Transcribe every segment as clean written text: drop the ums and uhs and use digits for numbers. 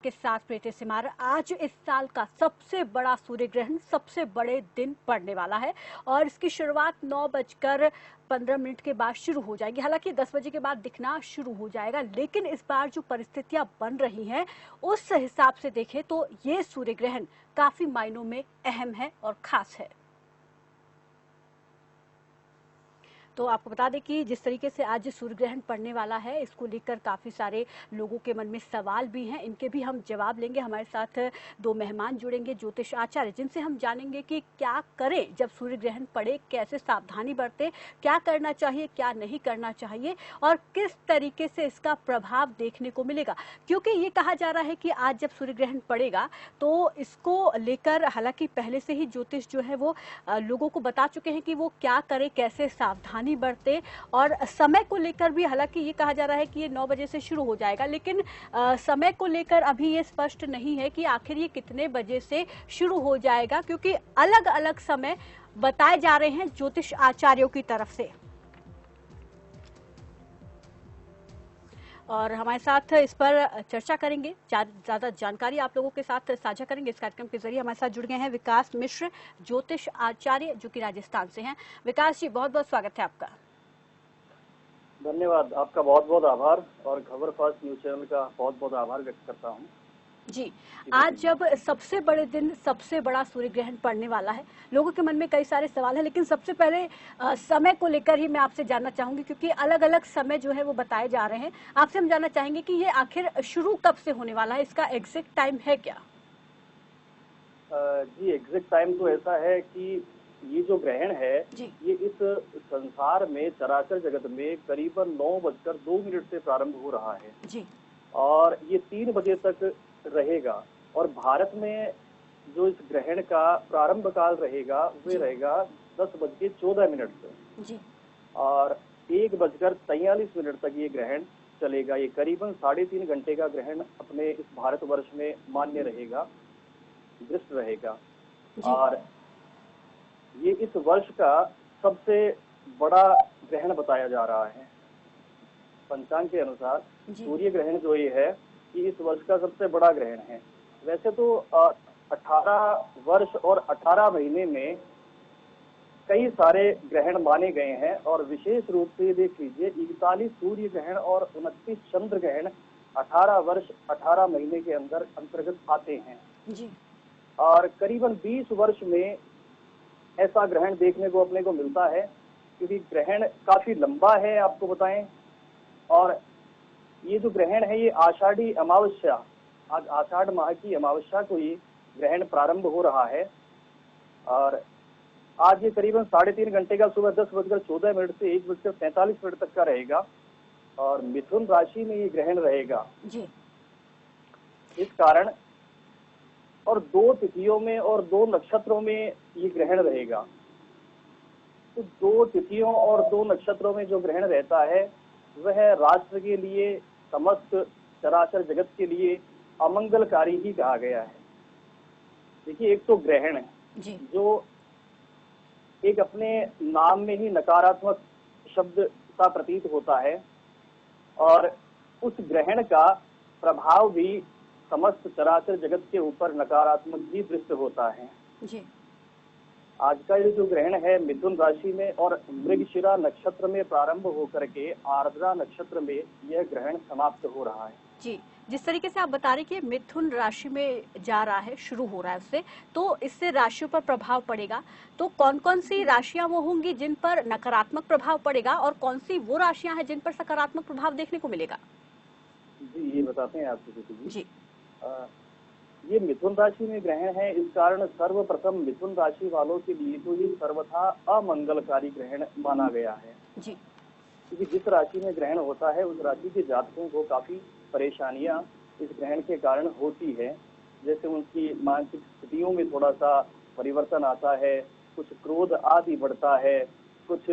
के साथ प्रीति सिमार। आज इस साल का सबसे बड़ा सूर्य ग्रहण सबसे बड़े दिन पड़ने वाला है और इसकी शुरुआत 9:15 के बाद शुरू हो जाएगी। हालांकि 10 बजे के बाद दिखना शुरू हो जाएगा, लेकिन इस बार जो परिस्थितियां बन रही हैं उस हिसाब से देखें तो ये सूर्य ग्रहण काफी मायनों में अहम है और खास है। तो आपको बता दें कि जिस तरीके से आज सूर्य ग्रहण पड़ने वाला है, इसको लेकर काफ़ी सारे लोगों के मन में सवाल भी हैं। इनके भी हम जवाब लेंगे। हमारे साथ दो मेहमान जुड़ेंगे, ज्योतिष आचार्य, जिनसे हम जानेंगे कि क्या करें जब सूर्य ग्रहण पड़े, कैसे सावधानी बरतें, क्या करना चाहिए, क्या नहीं करना चाहिए और किस तरीके से इसका प्रभाव देखने को मिलेगा। क्योंकि ये कहा जा रहा है कि आज जब सूर्य ग्रहण पड़ेगा तो इसको लेकर हालांकि पहले से ही ज्योतिष जो है वो लोगों को बता चुके हैं कि वो क्या करें, कैसे सावधानी बरते और समय को लेकर भी हालांकि ये कहा जा रहा है कि ये 9 बजे से शुरू हो जाएगा, लेकिन समय को लेकर अभी ये स्पष्ट नहीं है कि आखिर ये कितने बजे से शुरू हो जाएगा, क्योंकि अलग अलग समय बताए जा रहे हैं ज्योतिष आचार्यों की तरफ से। और हमारे साथ इस पर चर्चा करेंगे, ज्यादा जानकारी आप लोगों के साथ साझा करेंगे। इस कार्यक्रम के जरिए हमारे साथ जुड़ गए हैं विकास मिश्र, ज्योतिष आचार्य, जो कि राजस्थान से हैं। विकास जी, बहुत बहुत स्वागत है आपका। धन्यवाद, आपका बहुत बहुत आभार और खबर फास्ट न्यूज चैनल का बहुत बहुत आभार व्यक्त करता हूं। जी, आज जब सबसे बड़े दिन सबसे बड़ा सूर्य ग्रहण पड़ने वाला है, लोगों के मन में कई सारे सवाल हैं, लेकिन सबसे पहले समय को लेकर ही मैं आपसे जानना चाहूंगी, क्योंकि अलग अलग समय जो है वो बताए जा रहे हैं। आपसे हम जानना चाहेंगे कि ये आखिर शुरू कब से होने वाला है, इसका एग्जैक्ट टाइम है क्या? जी, एग्जैक्ट टाइम तो ऐसा है कि ये जो ग्रहण है ये इस संसार में चराचर जगत में करीबन 9:02 से प्रारंभ हो रहा है जी। और ये 3 बजे तक रहेगा और भारत में जो इस ग्रहण का प्रारंभ काल रहेगा वे रहेगा 10:14 से जी। और 1:43 तक ये ग्रहण चलेगा। ये करीबन 3.5 घंटे का ग्रहण अपने इस भारतवर्ष में मान्य रहेगा, दृष्ट रहेगा और ये इस वर्ष का सबसे बड़ा ग्रहण बताया जा रहा है। पंचांग के अनुसार सूर्य ग्रहण जो ये है कि इस वर्ष का सबसे बड़ा ग्रहण है। वैसे तो 18 वर्ष और 18 महीने में कई सारे ग्रहण माने गए हैं और विशेष रूप से देख लीजिए 41 सूर्य ग्रहण और 29 चंद्र ग्रहण 18 वर्ष 18 महीने के अंदर अंतर्गत आते हैं जी। और करीबन 20 वर्ष में ऐसा ग्रहण देखने को अपने को मिलता है, क्योंकि ग्रहण काफी लंबा है आपको बताएं। और ये जो ग्रहण है ये आषाढ़ी अमावस्या, आज आषाढ़ माह की अमावस्या को ये ग्रहण प्रारंभ हो रहा है और आज ये करीबन 3.5 घंटे का सुबह 10:14 से 1:45 तक का रहेगा और मिथुन राशि में ये ग्रहण रहेगा जी। इस कारण और 2 तिथियों में और 2 नक्षत्रों में ये ग्रहण रहेगा। तो 2 तिथियों और 2 नक्षत्रों में जो ग्रहण रहता है वह राष्ट्र के लिए, समस्त चराचर जगत के लिए अमंगलकारी ही कहा गया है। देखिए, एक तो ग्रहण है जो एक अपने नाम में ही नकारात्मक शब्द का प्रतीत होता है और उस ग्रहण का प्रभाव भी समस्त चराचर जगत के ऊपर नकारात्मक ही दृष्ट होता है जी। आज का ये जो ग्रहण है मिथुन राशि में और मृगशिरा नक्षत्र में प्रारंभ होकर के आर्द्रा नक्षत्र में यह ग्रहण समाप्त हो रहा है जी। जिस तरीके से आप बता रहे कि मिथुन राशि में जा रहा है, शुरू हो रहा है उससे, तो इससे राशियों पर प्रभाव पड़ेगा। तो कौन कौन सी राशियां वो होंगी जिन पर नकारात्मक प्रभाव पड़ेगा और कौन सी वो राशियां हैं जिन पर सकारात्मक प्रभाव देखने को मिलेगा? जी, ये बताते हैं आपको जी। ये मिथुन राशि में ग्रहण है, इस कारण सर्वप्रथम मिथुन राशि वालों के लिए तो ये सर्वथा अमंगलकारी ग्रहण माना गया है जी। क्योंकि जिस राशि में ग्रहण होता है उस राशि के जातकों को काफी परेशानियां इस ग्रहण के कारण होती है। जैसे उनकी मानसिक स्थितियों में थोड़ा सा परिवर्तन आता है, कुछ क्रोध आदि बढ़ता है, कुछ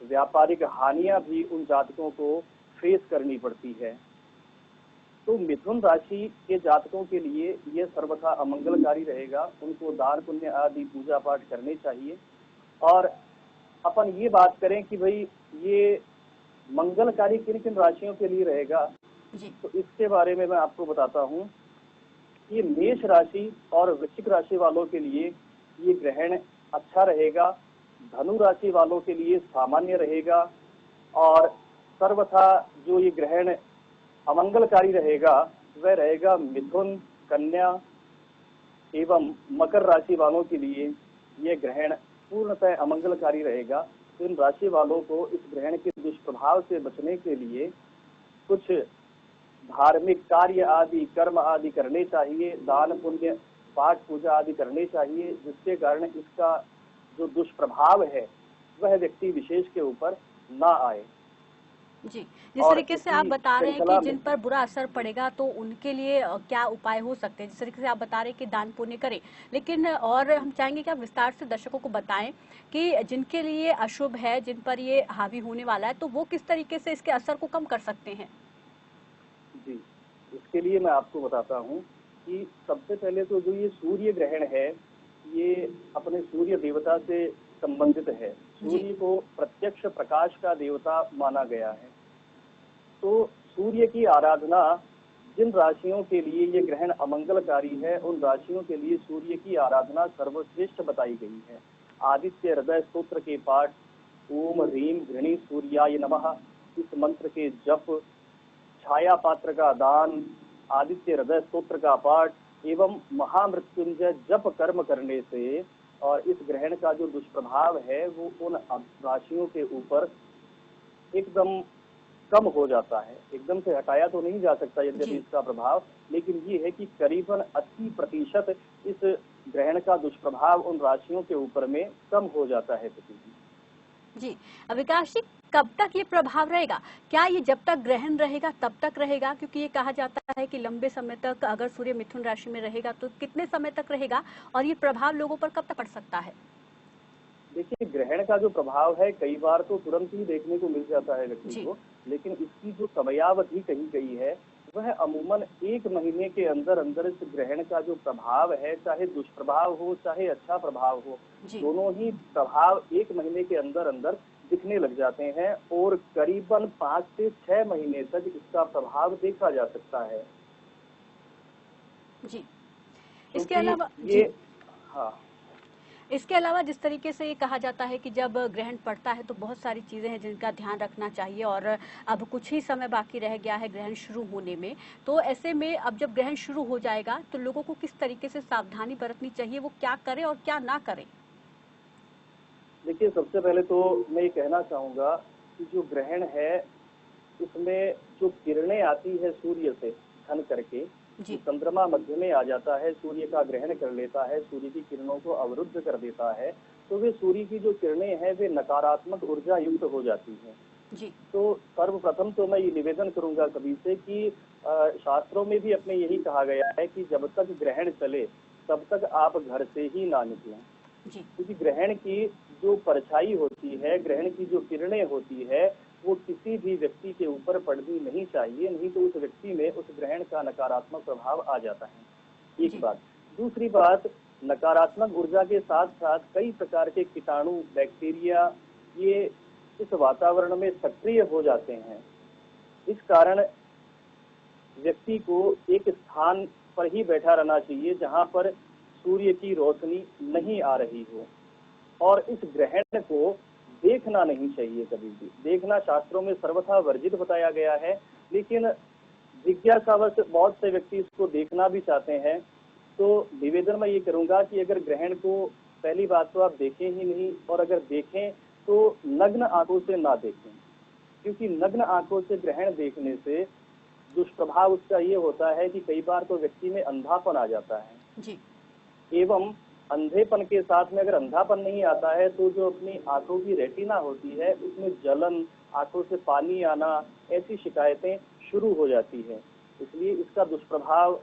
व्यापारिक हानियां भी उन जातकों को फेस करनी पड़ती है। तो मिथुन राशि के जातकों के लिए यह सर्वथा अमंगलकारी रहेगा। उनको दान पुण्य आदि पूजा पाठ करने चाहिए। और अपन ये बात करें कि भाई ये मंगलकारी किन किन राशियों के लिए रहेगा, जी। तो इसके बारे में मैं आपको बताता हूँ ये मेष राशि और वृश्चिक राशि वालों के लिए ये ग्रहण अच्छा रहेगा। धनु राशि वालों के लिए सामान्य रहेगा। और सर्वथा जो ये ग्रहण अमंगलकारी रहेगा वह रहेगा मिथुन, कन्या एवं मकर राशि वालों के लिए यह ग्रहण पूर्णतः अमंगलकारी रहेगा। तो इन राशि वालों को इस ग्रहण के दुष्प्रभाव से बचने के लिए कुछ धार्मिक कार्य आदि, कर्म आदि करने चाहिए, दान पुण्य, पाठ पूजा आदि करने चाहिए, जिसके कारण इसका जो दुष्प्रभाव है वह व्यक्ति विशेष के ऊपर ना आए। जी, जिस तरीके से आप बता रहे हैं कि जिन पर बुरा असर पड़ेगा तो उनके लिए क्या उपाय हो सकते हैं, जिस तरीके से आप बता रहे हैं कि दान पुण्य करें, लेकिन और हम चाहेंगे कि आप विस्तार से दर्शकों को बताएं कि जिनके लिए अशुभ है, जिन पर ये हावी होने वाला है, तो वो किस तरीके से इसके असर को कम कर सकते हैं। जी, इसके लिए मैं आपको बताता हूँ कि सबसे पहले तो जो ये सूर्य ग्रहण है ये अपने सूर्य देवता से संबंधित है। सूर्य को प्रत्यक्ष प्रकाश का देवता माना गया है। तो सूर्य की आराधना, जिन राशियों के लिए ये ग्रहण अमंगलकारी है उन राशियों के लिए सूर्य की आराधना सर्वश्रेष्ठ बताई गई है। आदित्य हृदय स्तोत्र के पाठ, ओम ह्रीम घृणी सूर्याय नमः, इस मंत्र के जप, छाया पात्र का दान, आदित्य हृदय स्तोत्र का पाठ एवं महामृत्युंजय जप कर्म करने से और इस ग्रहण का जो दुष्प्रभाव है वो उन राशियों के ऊपर एकदम कम हो जाता है। एकदम से हटाया तो नहीं जा सकता यद्यपि इसका प्रभाव, लेकिन ये है कि करीबन 80% इस ग्रहण का दुष्प्रभाव उन राशियों के ऊपर में कम हो जाता है प्रतिदिन। जी, विकास जी, कब तक ये प्रभाव रहेगा? क्या ये जब तक ग्रहण रहेगा तब तक रहेगा? क्योंकि ये कहा जाता है कि लंबे समय तक अगर सूर्य मिथुन राशि में रहेगा तो कितने समय तक रहेगा और ये प्रभाव लोगों पर कब तक पड़ सकता है? देखिए, ग्रहण का जो प्रभाव है कई बार तो तुरंत ही देखने को मिल जाता है व्यक्ति को, लेकिन इसकी जो समयावधि कही गई है वह अमूमन 1 महीने के अंदर अंदर इस ग्रहण का जो प्रभाव है, चाहे दुष्प्रभाव हो चाहे अच्छा प्रभाव हो, दोनों ही प्रभाव 1 महीने के अंदर अंदर दिखने लग जाते हैं और करीबन 5 से 6 महीने तक इसका प्रभाव देखा जा सकता है। जी, इसके अलावा इसके अलावा जिस तरीके से ये कहा जाता है कि जब ग्रहण पड़ता है तो बहुत सारी चीज़ें हैं जिनका ध्यान रखना चाहिए और अब कुछ ही समय बाकी रह गया है ग्रहण शुरू होने में, तो ऐसे में अब जब ग्रहण शुरू हो जाएगा तो लोगों को किस तरीके से सावधानी बरतनी चाहिए, वो क्या करें और क्या ना करें? देखिए, सबसे पहले तो मैं ये कहना चाहूँगा कि जो ग्रहण है उसमें जो किरणें आती है सूर्य से छन करके, चंद्रमा मध्य में आ जाता है, सूर्य का ग्रहण कर लेता है, सूर्य की किरणों को अवरुद्ध कर देता है, तो वे सूर्य की जो किरणें हैं वे नकारात्मक ऊर्जा युक्त हो जाती हैं। जी। तो सर्वप्रथम तो मैं ये निवेदन करूंगा सभी से कि शास्त्रों में भी अपने यही कहा गया है कि जब तक ग्रहण चले तब तक आप घर से ही ना निकलें, क्योंकि ग्रहण की जो परछाई होती है, ग्रहण की जो किरणें होती है वो किसी भी व्यक्ति के ऊपर पड़नी नहीं चाहिए, नहीं तो उस व्यक्ति में उस ग्रहण का नकारात्मक प्रभाव आ जाता है। एक बात। दूसरी बात, नकारात्मक ऊर्जा के साथ साथ कई प्रकार के कीटाणु, बैक्टीरिया ये इस वातावरण में सक्रिय हो जाते हैं। इस कारण व्यक्ति को एक स्थान पर ही बैठा रहना चाहिए जहां पर सूर्य की रोशनी नहीं आ रही हो, और इस ग्रहण को देखना नहीं चाहिए कभी भी। देखना शास्त्रों में सर्वथा वर्जित बताया गया है, लेकिन जिज्ञासावश बहुत से व्यक्ति इसको देखना भी चाहते हैं। तो निवेदन मैं ये करूंगा कि अगर ग्रहण को पहली बात तो आप देखें ही नहीं, और अगर देखें तो नग्न आंखों से ना देखें, क्योंकि नग्न आंखों से ग्रहण देखने से दुष्प्रभाव उसका ये होता है कि कई बार तो व्यक्ति में अंधापन आ जाता है जी। एवं अंधेपन के साथ में अगर अंधापन नहीं आता है तो जो अपनी आंखों की रेटिना होती है उसमें जलन, आंखों से पानी आना, ऐसी शिकायतें शुरू हो जाती है। इसलिए इसका दुष्प्रभाव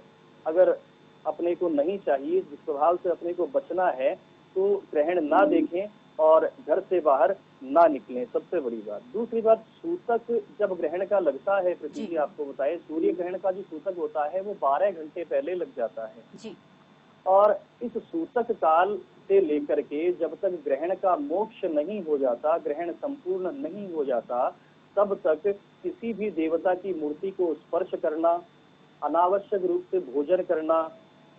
अगर अपने को नहीं चाहिए, दुष्प्रभाव से अपने को बचना है तो ग्रहण ना देखें और घर से बाहर ना निकलें, सबसे बड़ी बात। दूसरी बात, सूतक जब ग्रहण का लगता है, पृथ्वी जी आपको बताए, सूर्य ग्रहण का जो सूतक होता है वो 12 घंटे पहले लग जाता है जी। और इस सूतक काल से लेकर के जब तक ग्रहण का मोक्ष नहीं हो जाता, ग्रहण संपूर्ण नहीं हो जाता, तब तक किसी भी देवता की मूर्ति को स्पर्श करना, अनावश्यक रूप से भोजन करना,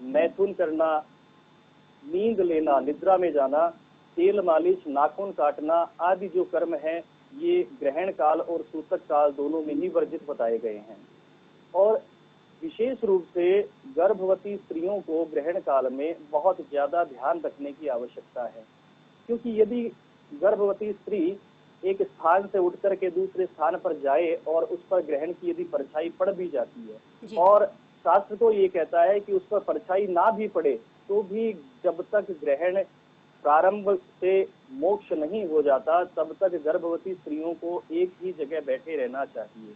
मैथुन करना, नींद लेना, निद्रा में जाना, तेल मालिश, नाखून काटना आदि जो कर्म हैं ये ग्रहण काल और सूतक काल दोनों में ही वर्जित बताए गए हैं। और विशेष रूप से गर्भवती स्त्रियों को ग्रहण काल में बहुत ज्यादा ध्यान रखने की आवश्यकता है, क्योंकि यदि गर्भवती स्त्री एक स्थान से उठ करके दूसरे स्थान पर जाए और उस पर ग्रहण की यदि परछाई पड़ भी जाती है, और शास्त्र तो ये कहता है कि उस पर परछाई ना भी पड़े तो भी जब तक ग्रहण प्रारंभ से मोक्ष नहीं हो जाता तब तक गर्भवती स्त्रियों को एक ही जगह बैठे रहना चाहिए,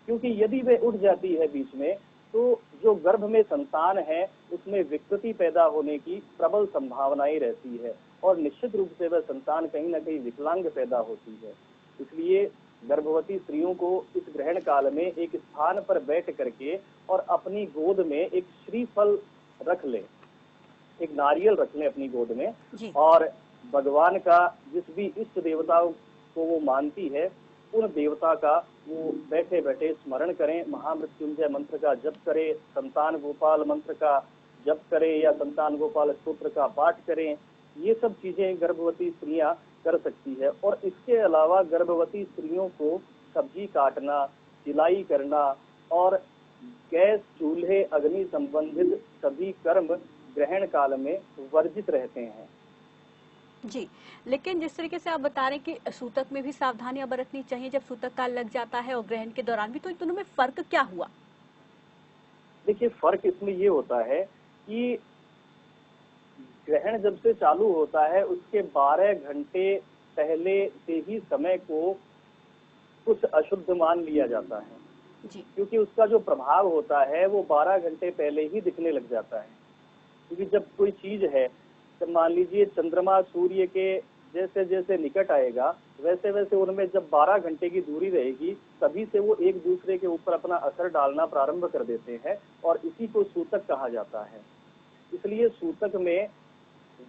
क्योंकि यदि वे उठ जाती है बीच में तो जो गर्भ में संतान है उसमें विकृति पैदा होने की प्रबल संभावनाएं रहती है और निश्चित रूप से वह संतान कहीं न कहीं विकलांग पैदा होती है। इसलिए गर्भवती स्त्रियों को इस ग्रहण काल में एक स्थान पर बैठ करके और अपनी गोद में एक श्रीफल रख ले, एक नारियल रख ले अपनी गोद में, और भगवान का जिस भी इष्ट देवताओं को वो मानती है उन देवता का वो बैठे बैठे स्मरण करें, महामृत्युंजय मंत्र का जप करें, संतान गोपाल मंत्र का जप करें या संतान गोपाल स्तोत्र का पाठ करें। ये सब चीजें गर्भवती स्त्रियां कर सकती है। और इसके अलावा गर्भवती स्त्रियों को सब्जी काटना, सिलाई करना और गैस, चूल्हे, अग्नि संबंधित सभी कर्म ग्रहण काल में वर्जित रहते हैं। जी, लेकिन जिस तरीके से आप बता रहे हैं कि सूतक में भी सावधानियां बरतनी चाहिए जब सूतक काल लग जाता है और ग्रहण के दौरान भी, तो इन दोनों में फर्क क्या हुआ? देखिए, फर्क इसमें ये होता है कि ग्रहण जब से चालू होता है उसके 12 घंटे पहले से ही समय को कुछ अशुद्ध मान लिया जाता है जी। क्योंकि उसका जो प्रभाव होता है वो 12 घंटे पहले ही दिखने लग जाता है। क्योंकि जब कोई चीज है, तो मान लीजिए चंद्रमा सूर्य के जैसे जैसे निकट आएगा वैसे वैसे उनमें जब 12 घंटे की दूरी रहेगी तभी से वो एक दूसरे के ऊपर अपना असर डालना प्रारंभ कर देते हैं और इसी को सूतक कहा जाता है। इसलिए सूतक में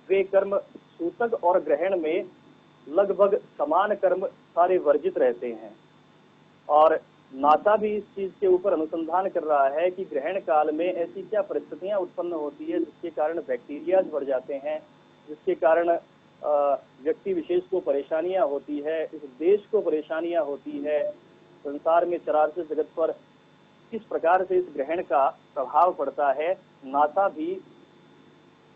वे कर्म, सूतक और ग्रहण में लगभग समान कर्म सारे वर्जित रहते हैं। और नासा भी इस चीज के ऊपर अनुसंधान कर रहा है कि ग्रहण काल में ऐसी क्या परिस्थितियां उत्पन्न होती है जिसके कारण बैक्टीरिया बढ़ जाते हैं, जिसके कारण व्यक्ति विशेष को परेशानियां होती है, इस देश को परेशानियां होती है, संसार में चराचर जगत पर किस प्रकार से इस ग्रहण का प्रभाव पड़ता है। नासा भी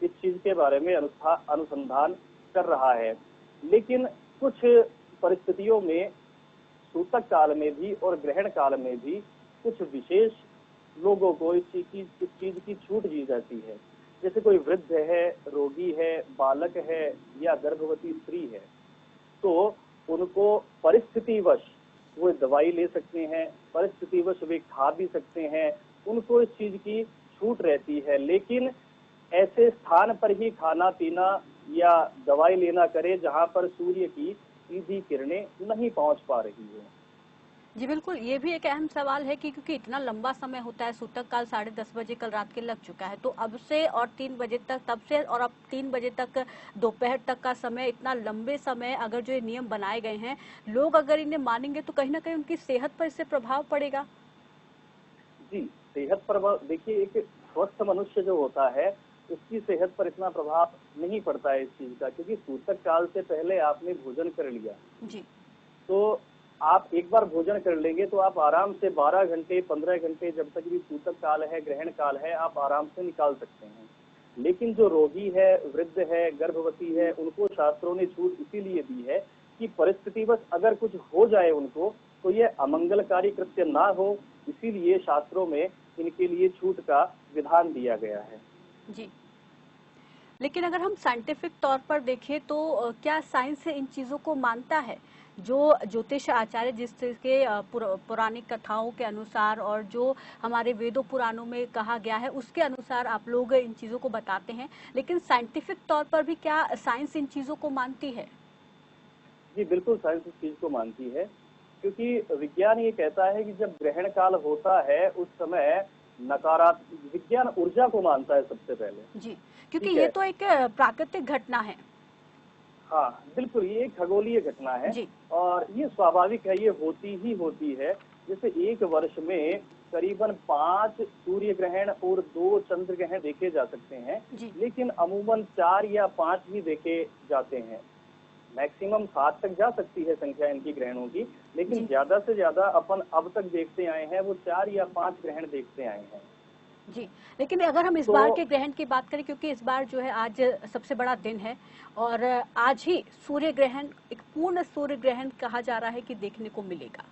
इस चीज के बारे में अनुसंधान कर रहा है। लेकिन कुछ परिस्थितियों में सूतक काल में भी और ग्रहण काल में भी कुछ विशेष लोगों को इस चीज की छूट दी जाती है। जैसे कोई वृद्ध है, रोगी है, बालक है या गर्भवती स्त्री है, तो उनको परिस्थितिवश वो दवाई ले सकते हैं, परिस्थितिवश वे खा भी सकते हैं, उनको इस चीज की छूट रहती है। लेकिन ऐसे स्थान पर ही खाना पीना या दवाई लेना करे जहां पर सूर्य की सीधी किरणें नहीं पहुंच पा रही है। जी बिल्कुल, ये भी एक अहम सवाल है कि क्योंकि इतना लंबा समय होता है, सूतक काल 10:30 बजे कल रात के लग चुका है, तो अब से और 3 बजे तक, तब से और अब 3 बजे तक दोपहर तक का समय, इतना लंबे समय अगर जो ये नियम बनाए गए हैं, लोग अगर इन्हें मानेंगे तो कहीं ना कहीं उनकी सेहत पर इससे प्रभाव पड़ेगा। जी, सेहत पर देखिए, एक स्वस्थ मनुष्य जो होता है उसकी सेहत पर इतना प्रभाव नहीं पड़ता है इस चीज का, क्योंकि सूतक काल से पहले आपने भोजन कर लिया जी, तो आप एक बार भोजन कर लेंगे तो आप आराम से 12 घंटे 15 घंटे जब तक भी सूतक काल है, ग्रहण काल है, आप आराम से निकाल सकते हैं। लेकिन जो रोगी है, वृद्ध है, गर्भवती है, उनको शास्त्रों ने छूट इसीलिए दी है कि परिस्थितिवश अगर कुछ हो जाए उनको तो ये अमंगलकारी कृत्य ना हो, इसीलिए शास्त्रों में इनके लिए छूट का विधान दिया गया है जी। लेकिन अगर हम साइंटिफिक तौर पर देखें तो क्या साइंस इन चीजों को मानता है? जो ज्योतिष आचार्य जिस के पुरानी कथाओं के अनुसार और जो हमारे वेदों पुराणों में कहा गया है उसके अनुसार आप लोग इन चीजों को बताते हैं, लेकिन साइंटिफिक तौर पर भी क्या साइंस इन चीजों को मानती है? जी बिल्कुल, साइंस इस चीज को मानती है, क्योंकि विज्ञान ये कहता है कि जब ग्रहण काल होता है उस समय नकारात्मक, विज्ञान ऊर्जा को मानता है सबसे पहले जी, क्योंकि ये तो एक प्राकृतिक घटना है। हाँ बिल्कुल, ये एक खगोलीय घटना है और ये स्वाभाविक है, ये होती ही होती है। जैसे एक वर्ष में करीबन 5 सूर्य ग्रहण और 2 चंद्र ग्रहण देखे जा सकते हैं, लेकिन अमूमन 4 या 5 ही देखे जाते हैं। मैक्सिमम 7 तक जा सकती है संख्या इनकी ग्रहणों की, लेकिन ज्यादा से ज्यादा अपन अब तक देखते आए हैं वो 4 या 5 ग्रहण देखते आए हैं। जी, लेकिन अगर हम इस बार के ग्रहण की बात करें, क्योंकि इस बार जो है आज सबसे बड़ा दिन है और आज ही सूर्य ग्रहण, एक पूर्ण सूर्य ग्रहण कहा जा रहा है कि देखने को मिलेगा,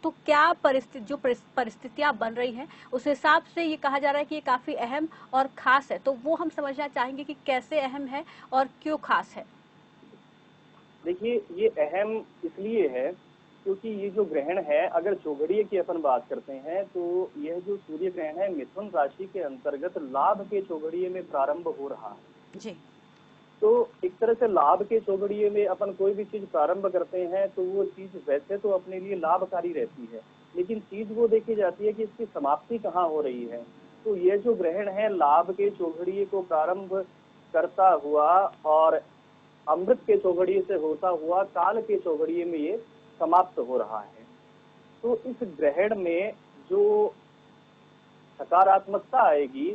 तो क्या परिस्थितियां बन रही हैं उस हिसाब से ये कहा जा रहा है कि ये काफी अहम और खास है, तो वो हम समझना चाहेंगे कि कैसे अहम है और क्यों खास है। देखिए, ये अहम इसलिए है क्योंकि ये जो ग्रहण है, अगर चौघड़ीय की अपन बात करते हैं तो यह जो सूर्य ग्रहण है मिथुन राशि के अंतर्गत लाभ के चौघड़ीय में प्रारंभ हो रहा है जी। तो एक तरह से लाभ के चौघड़ीय में अपन कोई भी चीज प्रारंभ करते हैं तो वो चीज वैसे तो अपने लिए लाभकारी रहती है, लेकिन चीज वो देखी जाती है कि इसकी समाप्ति कहाँ हो रही है। तो ये जो ग्रहण है लाभ के चौघड़ीय को प्रारंभ करता हुआ और अमृत के चौघड़ीय से होता हुआ काल के चौघड़ीय में ये समाप्त हो रहा है। तो इस ग्रहण में जो सकारात्मकता आएगी,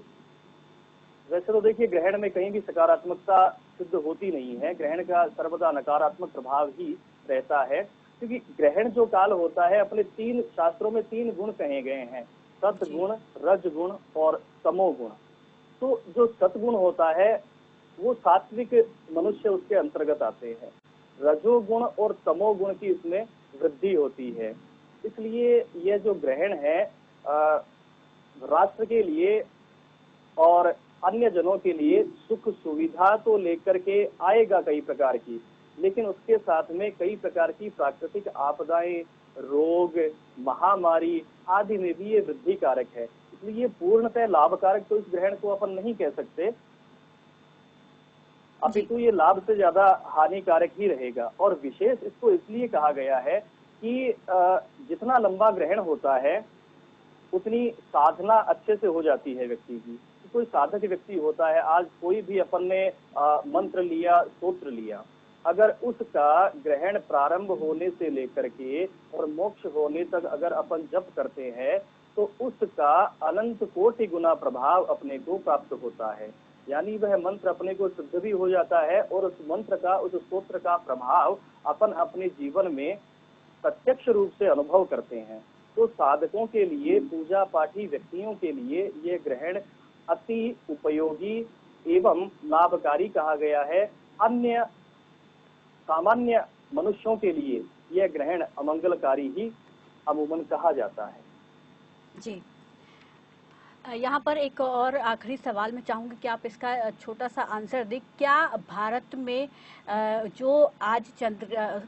वैसे तो देखिए ग्रहण में कहीं भी सकारात्मकता सिद्ध होती नहीं है, ग्रहण का सर्वदा नकारात्मक प्रभाव ही रहता है, क्योंकि ग्रहण जो काल होता है अपने 3 शास्त्रों में 3 गुण कहे गए हैं, सतगुण, रजगुण और तमोगुण। तो जो सतगुण होता है वो सात्विक मनुष्य उसके अंतर्गत आते हैं, रजोगुण और तमोगुण की इसमें वृद्धि होती है। इसलिए यह जो ग्रहण है राष्ट्र के लिए और अन्य जनों के लिए सुख सुविधा तो लेकर के आएगा कई प्रकार की, लेकिन उसके साथ में कई प्रकार की प्राकृतिक आपदाएं, रोग, महामारी आदि में भी ये वृद्धि कारक है। इसलिए पूर्णतः लाभकारक तो इस ग्रहण को अपन नहीं कह सकते, अपितु ये लाभ से ज्यादा हानिकारक ही रहेगा। और विशेष इसको इसलिए कहा गया है कि जितना लंबा ग्रहण होता है उतनी साधना अच्छे से हो जाती है व्यक्ति की। कोई साधक व्यक्ति होता है, आज कोई भी अपन ने मंत्र लिया, स्तोत्र लिया, अगर उसका ग्रहण प्रारंभ होने से लेकर के और मोक्ष होने तक अगर अपन जप करते हैं तो उसका अनंत कोटि गुना प्रभाव अपने को प्राप्त होता है। यानी वह मंत्र अपने को सिद्ध भी हो जाता है और उस मंत्र का, उस स्तोत्र का प्रभाव अपन अपने जीवन में प्रत्यक्ष रूप से अनुभव करते हैं। तो साधकों के लिए, पूजा पाठी व्यक्तियों के लिए यह ग्रहण अति उपयोगी एवं लाभकारी कहा गया है। अन्य सामान्य मनुष्यों के लिए यह ग्रहण अमंगलकारी ही अमूमन कहा जाता है जी। यहाँ पर एक और आखिरी सवाल मैं चाहूंगी कि आप इसका छोटा सा आंसर दें। क्या भारत में जो आज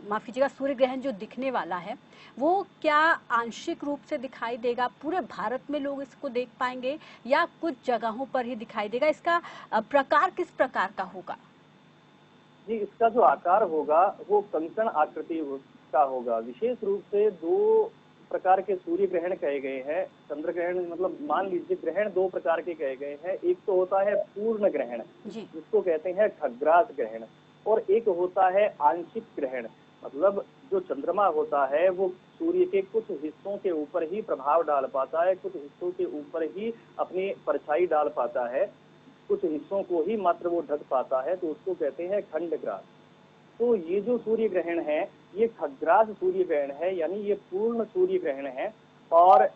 माफ कीजिएगा सूर्य ग्रहण जो दिखने वाला है वो क्या आंशिक रूप से दिखाई देगा, पूरे भारत में लोग इसको देख पाएंगे या कुछ जगहों पर ही दिखाई देगा? इसका प्रकार किस प्रकार का होगा? जी, इसका जो आकार होगा वो कंकण आकृति का होगा। विशेष रूप से 2 प्रकार के सूर्य ग्रहण कहे गए हैं। चंद्र ग्रहण मतलब मान लीजिए ग्रहण 2 प्रकार के कहे गए हैं। एक तो होता है पूर्ण ग्रहण जिसको कहते हैं खग्रास ग्रहण, और एक होता है आंशिक ग्रहण, मतलब जो चंद्रमा होता है वो सूर्य के कुछ हिस्सों के ऊपर ही प्रभाव डाल पाता है, कुछ हिस्सों के ऊपर ही अपनी परछाई डाल पाता है, कुछ हिस्सों को ही मात्र वो ढक पाता है, तो उसको कहते हैं खंडग्रास। तो ये जो सूर्य ग्रहण है ये खग्रास सूर्य ग्रहण है, यानी ये पूर्ण सूर्य ग्रहण है। और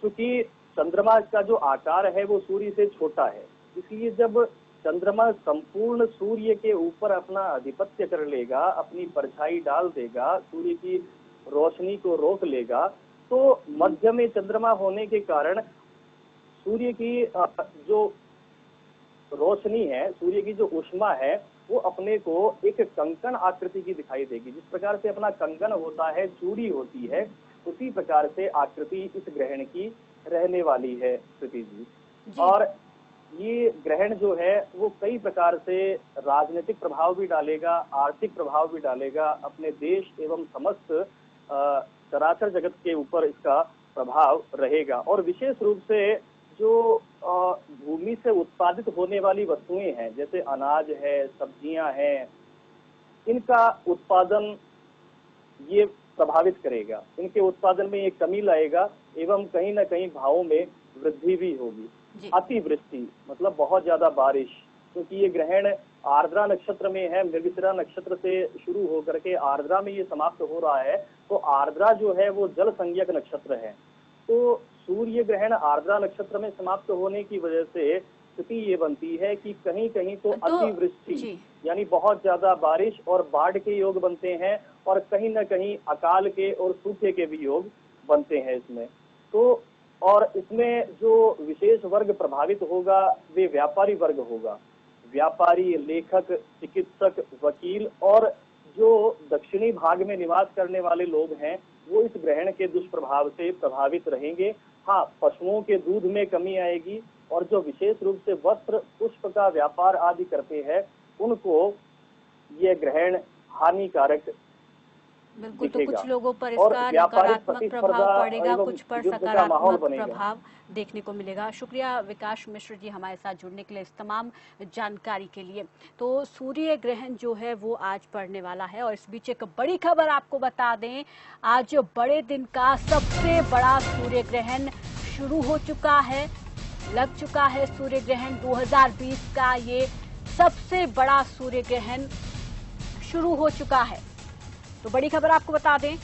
चूंकि चंद्रमा का जो आकार है वो सूर्य से छोटा है, इसलिए जब चंद्रमा संपूर्ण सूर्य के ऊपर अपना आधिपत्य कर लेगा, अपनी परछाई डाल देगा, सूर्य की रोशनी को रोक लेगा, तो मध्य में चंद्रमा होने के कारण सूर्य की जो रोशनी है, सूर्य की जो ऊष्मा है वो अपने को एक कंकण आकृति की दिखाई देगी। जिस प्रकार से अपना कंगन होता है, चूड़ी होती है, उसी प्रकार से आकृति इस ग्रहण की रहने वाली है प्रीति जी। और ये ग्रहण जो है वो कई प्रकार से राजनीतिक प्रभाव भी डालेगा, आर्थिक प्रभाव भी डालेगा, अपने देश एवं समस्त चराचर जगत के ऊपर इसका प्रभाव रहेगा। और विशेष रूप से जो भूमि से उत्पादित होने वाली वस्तुएं हैं, जैसे अनाज है, सब्जियां हैं, इनका उत्पादन ये प्रभावित करेगा, इनके उत्पादन में ये कमी लाएगा एवं कहीं न कहीं भावों में वृद्धि भी होगी। अतिवृष्टि मतलब बहुत ज्यादा बारिश, क्योंकि ये ग्रहण आर्द्रा नक्षत्र में है, मृगशिरा नक्षत्र से शुरू होकर के आर्द्रा में ये समाप्त हो रहा है। तो आर्द्रा जो है वो जल संज्ञक नक्षत्र है। तो सूर्य ग्रहण आर्द्रा नक्षत्र में समाप्त होने की वजह से स्थिति ये बनती है कि कहीं कहीं तो अतिवृष्टि यानी बहुत ज्यादा बारिश और बाढ़ के योग बनते हैं, और कहीं न कहीं अकाल के और सूखे के भी योग बनते हैं इसमें। तो और इसमें जो विशेष वर्ग प्रभावित होगा वे व्यापारी वर्ग होगा। व्यापारी, लेखक, चिकित्सक, वकील और जो दक्षिणी भाग में निवास करने वाले लोग हैं वो इस ग्रहण के दुष्प्रभाव से प्रभावित रहेंगे। हाँ, पशुओं के दूध में कमी आएगी, और जो विशेष रूप से वस्त्र, पुष्प का व्यापार आदि करते हैं उनको ये ग्रहण हानिकारक बिल्कुल। तो कुछ लोगों पर इसका नकारात्मक प्रभाव पड़ेगा, कुछ पर सकारात्मक प्रभाव देखने को मिलेगा। शुक्रिया विकास मिश्र जी हमारे साथ जुड़ने के लिए, इस तमाम जानकारी के लिए। तो सूर्य ग्रहण जो है वो आज पड़ने वाला है, और इस बीच एक बड़ी खबर आपको बता दें, आज बड़े दिन का सबसे बड़ा सूर्य ग्रहण शुरू हो चुका है, लग चुका है सूर्य ग्रहण। 2020 का ये सबसे बड़ा सूर्य ग्रहण शुरू हो चुका है। तो बड़ी खबर आपको बता दें,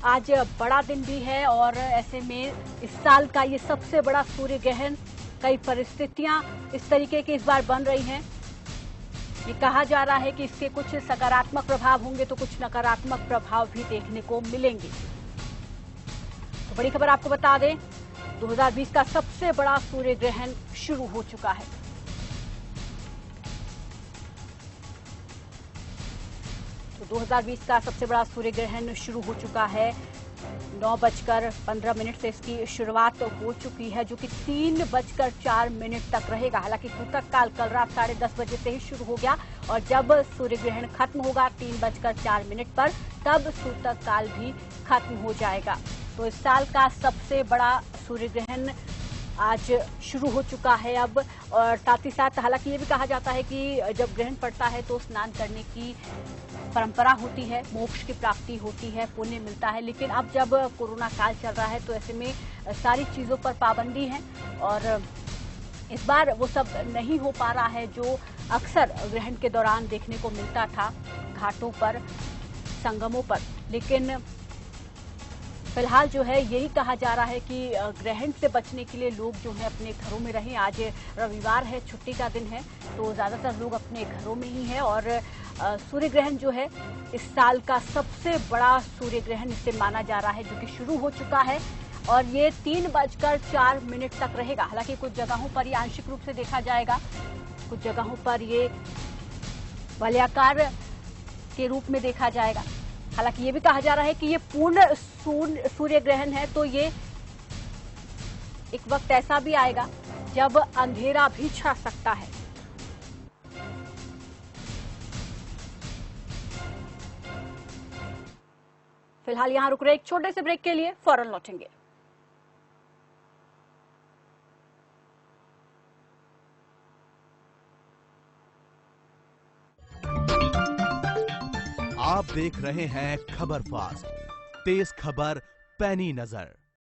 आज बड़ा दिन भी है, और ऐसे में इस साल का ये सबसे बड़ा सूर्य ग्रहण, कई परिस्थितियां इस तरीके की इस बार बन रही हैं। ये कहा जा रहा है कि इसके कुछ सकारात्मक प्रभाव होंगे तो कुछ नकारात्मक प्रभाव भी देखने को मिलेंगे। तो बड़ी खबर आपको बता दें, 2020 का सबसे बड़ा सूर्य ग्रहण शुरू हो चुका है। तो 2020 का सबसे बड़ा सूर्य ग्रहण शुरू हो चुका है। 9:15 से इसकी शुरुआत हो चुकी है, जो कि 3:04 तक रहेगा। हालांकि सूतक काल कल रात 10:30 बजे से ही शुरू हो गया, और जब सूर्य ग्रहण खत्म होगा 3:04 पर, तब सूतक काल भी खत्म हो जाएगा। तो इस साल का सबसे बड़ा सूर्य ग्रहण आज शुरू हो चुका है अब। और साथ ही साथ हालांकि ये भी कहा जाता है कि जब ग्रहण पड़ता है तो स्नान करने की परंपरा होती है, मोक्ष की प्राप्ति होती है, पुण्य मिलता है। लेकिन अब जब कोरोना काल चल रहा है तो ऐसे में सारी चीजों पर पाबंदी है, और इस बार वो सब नहीं हो पा रहा है जो अक्सर ग्रहण के दौरान देखने को मिलता था घाटों पर, संगमों पर। लेकिन फिलहाल जो है यही कहा जा रहा है कि ग्रहण से बचने के लिए लोग जो है अपने घरों में रहें। आज रविवार है, छुट्टी का दिन है, तो ज्यादातर लोग अपने घरों में ही हैं। और सूर्य ग्रहण जो है इस साल का सबसे बड़ा सूर्य ग्रहण इसे माना जा रहा है, जो कि शुरू हो चुका है, और ये 3:04 तक रहेगा। हालांकि कुछ जगहों पर ये आंशिक रूप से देखा जाएगा, कुछ जगहों पर ये वलयाकार के रूप में देखा जाएगा। हालांकि ये भी कहा जा रहा है कि ये पूर्ण सूर्य ग्रहण है, तो ये एक वक्त ऐसा भी आएगा जब अंधेरा भी छा सकता है। फिलहाल यहां रुक रहे एक छोटे से ब्रेक के लिए, फौरन लौटेंगे। आप देख रहे हैं खबर फास्ट, तेज खबर पैनी नजर।